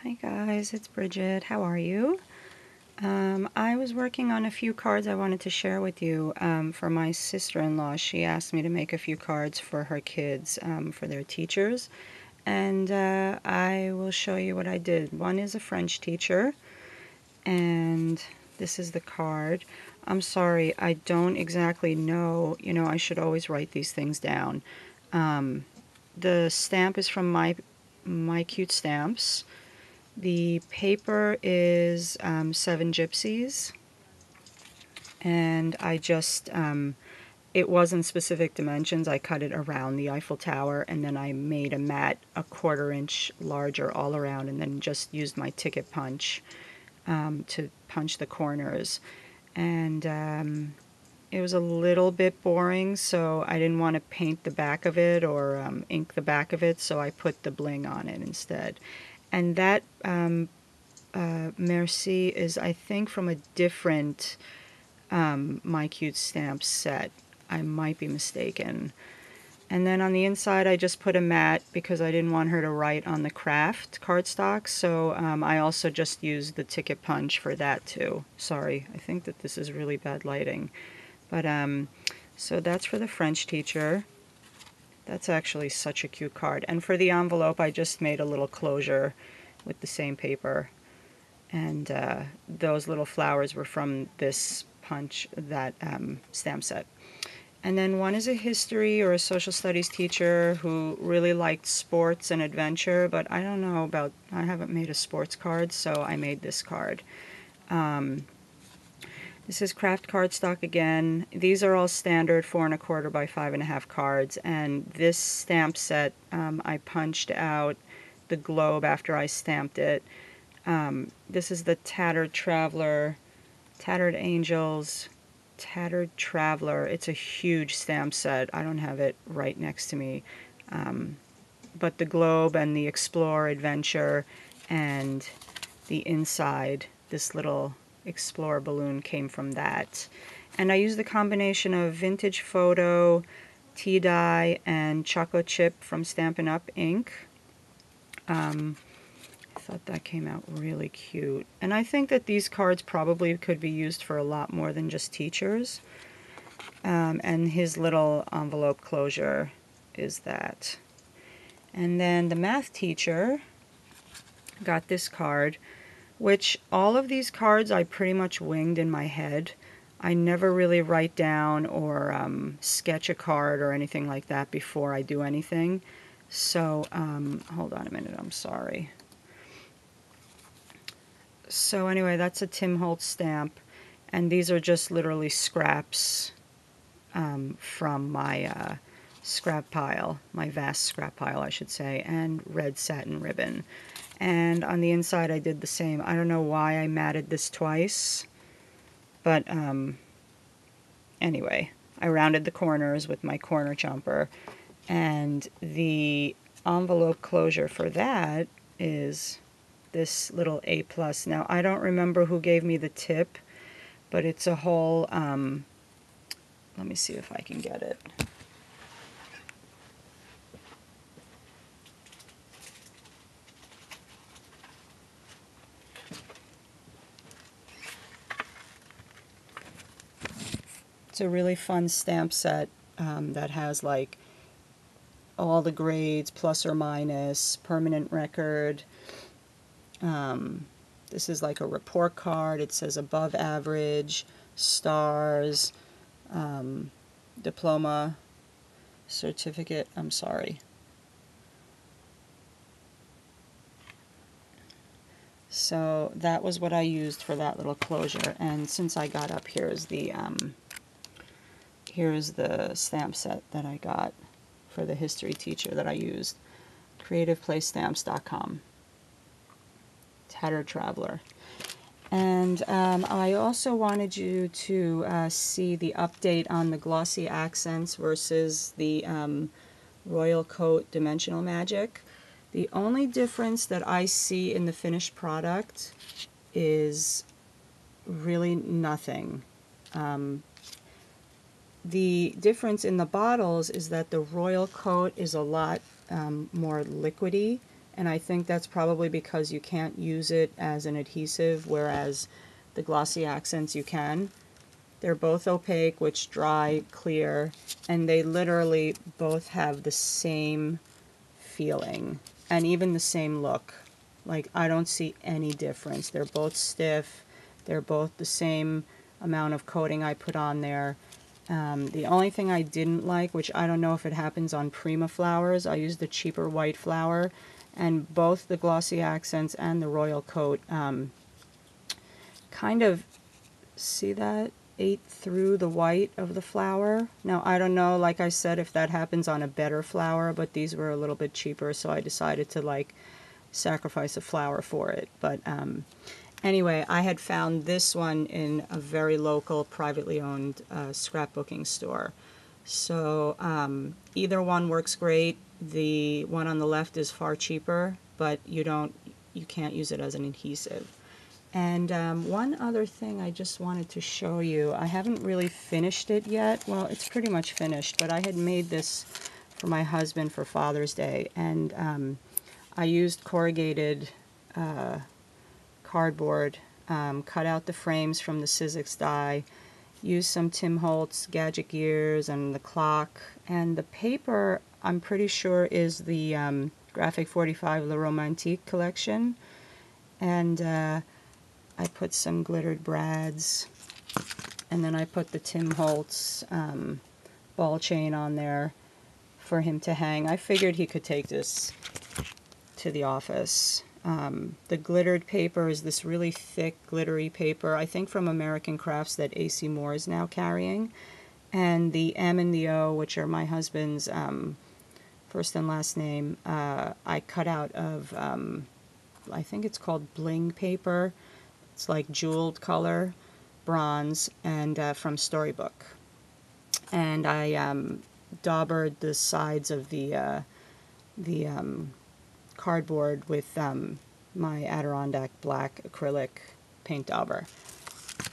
Hi guys, it's Bridget. How are you? I was working on a few cards I wanted to share with you for my sister-in-law. She asked me to make a few cards for her kids, for their teachers, and I will show you what I did. One is a French teacher, and this is the card. I'm sorry, I don't exactly know. You know, I should always write these things down. The stamp is from My Cute Stamps. The paper is 7 Gypsies, and it wasn't specific dimensions. I cut it around the Eiffel Tower, and then I made a mat a 1/4 inch larger all around, and then just used my ticket punch to punch the corners. And it was a little bit boring, so I didn't want to paint the back of it or ink the back of it, so I put the bling on it instead. And that Merci is, I think, from a different My Cute Stamps set. I might be mistaken. And then on the inside, I just put a mat because I didn't want her to write on the craft cardstock. So I also just used the ticket punch for that too. Sorry, I think that this is really bad lighting. But so that's for the French teacher. That's actually such a cute card. And for the envelope, I just made a little closure with the same paper. And those little flowers were from this punch, that stamp set. And then one is a history or a social studies teacher who really liked sports and adventure, but I don't know about, I haven't made a sports card, so I made this card. This is craft cardstock again. These are all standard 4 1/4 by 5 1/2 cards, and this stamp set, I punched out the globe after I stamped it. This is the Tattered Traveler, Tattered Angels, Tattered Traveler. It's a huge stamp set. I don't have it right next to me. But the globe and the Explore Adventure and the inside, this little Explore balloon came from that. And I used the combination of Vintage Photo, tea dye, and chocolate chip from Stampin' Up! Ink. I thought that came out really cute. And I think that these cards probably could be used for a lot more than just teachers. And his little envelope closure is that. And then the math teacher got this card, which all of these cards I pretty much winged in my head. I never really write down or sketch a card or anything like that before I do anything. So, hold on a minute, I'm sorry. So anyway, that's a Tim Holtz stamp, and these are just literally scraps from my scrap pile, my vast scrap pile, I should say, and red satin ribbon. And on the inside, I did the same. I don't know why I matted this twice, but anyway, I rounded the corners with my corner jumper, and the envelope closure for that is this little A+. Now, I don't remember who gave me the tip, but it's a whole, let me see if I can get it. It's a really fun stamp set that has like all the grades, plus or minus, permanent record. This is like a report card. It says above average, stars, diploma, certificate. I'm sorry. So that was what I used for that little closure. And since I got up, here's the stamp set that I got for the history teacher that I used. CreativePlayStamps.com. Tattered Traveler. And I also wanted you to see the update on the Glossy Accents versus the Royal Coat Dimensional Magic. The only difference that I see in the finished product is really nothing. The difference in the bottles is that the Royal Coat is a lot more liquidy and I think that's probably because you can't use it as an adhesive, whereas the Glossy Accents you can. They're both opaque, which dry clear, and they literally both have the same feeling and even the same look. Like, I don't see any difference. They're both stiff. They're both the same amount of coating I put on there. The only thing I didn't like, which I don't know if it happens on Prima flowers, I used the cheaper white flower, and both the Glossy Accents and the Royal Coat kind of, see that? Ate through the white of the flower. Now, I don't know, like I said, if that happens on a better flower, but these were a little bit cheaper, so I decided to, like, sacrifice a flower for it. But anyway, I had found this one in a very local, privately owned scrapbooking store. So either one works great. The one on the left is far cheaper, but you can't use it as an adhesive. And one other thing I just wanted to show you, I haven't really finished it yet. Well, it's pretty much finished, but I had made this for my husband for Father's Day, and I used corrugated cardboard, cut out the frames from the Sizzix die, used some Tim Holtz gadget gears and the clock, and the paper I'm pretty sure is the Graphic 45 Le Romantique collection, and I put some glittered brads, and then I put the Tim Holtz ball chain on there for him to hang. I figured he could take this to the office. The glittered paper is this really thick, glittery paper, I think from American Crafts, that AC Moore is now carrying. And the M and the O, which are my husband's first and last name, I cut out of, I think it's called bling paper. It's like jeweled color, bronze, and from Storybook. And I daubered the sides of the cardboard with my Adirondack black acrylic paint dauber.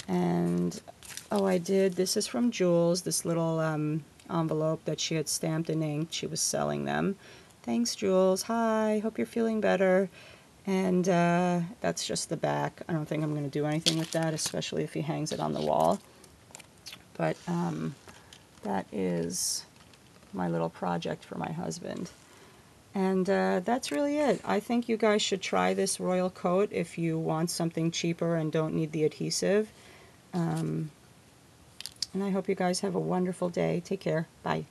And oh, I did, this is from Jules, this little envelope that she had stamped and inked. She was selling them. Thanks, Jules. Hi, hope you're feeling better. And that's just the back. I don't think I'm going to do anything with that, especially if he hangs it on the wall. But that is my little project for my husband. And that's really it. I think you guys should try this Royal Coat if you want something cheaper and don't need the adhesive. And I hope you guys have a wonderful day. Take care. Bye.